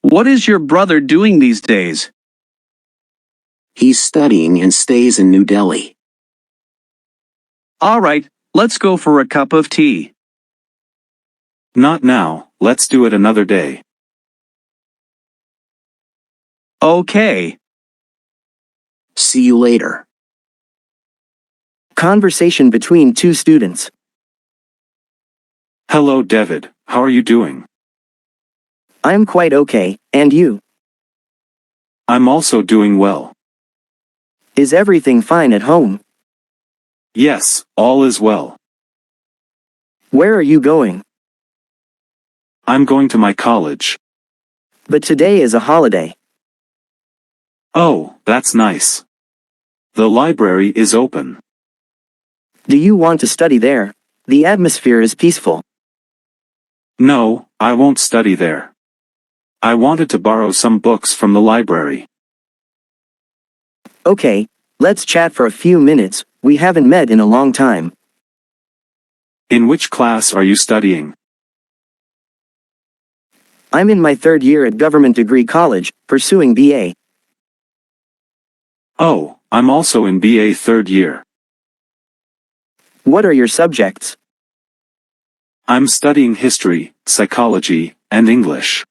What is your brother doing these days? He's studying and stays in New Delhi. All right, let's go for a cup of tea. Not now, let's do it another day. Okay. See you later. Conversation between two students. Hello David, how are you doing? I'm quite okay, and you? I'm also doing well. Is everything fine at home? Yes, all is well. Where are you going? I'm going to my college. But today is a holiday. Oh, that's nice. The library is open. Do you want to study there? The atmosphere is peaceful. No, I won't study there. I wanted to borrow some books from the library. Okay, let's chat for a few minutes, we haven't met in a long time. In which class are you studying? I'm in my third year at Government Degree College, pursuing BA. Oh, I'm also in BA third year. What are your subjects? I'm studying history, psychology, and English.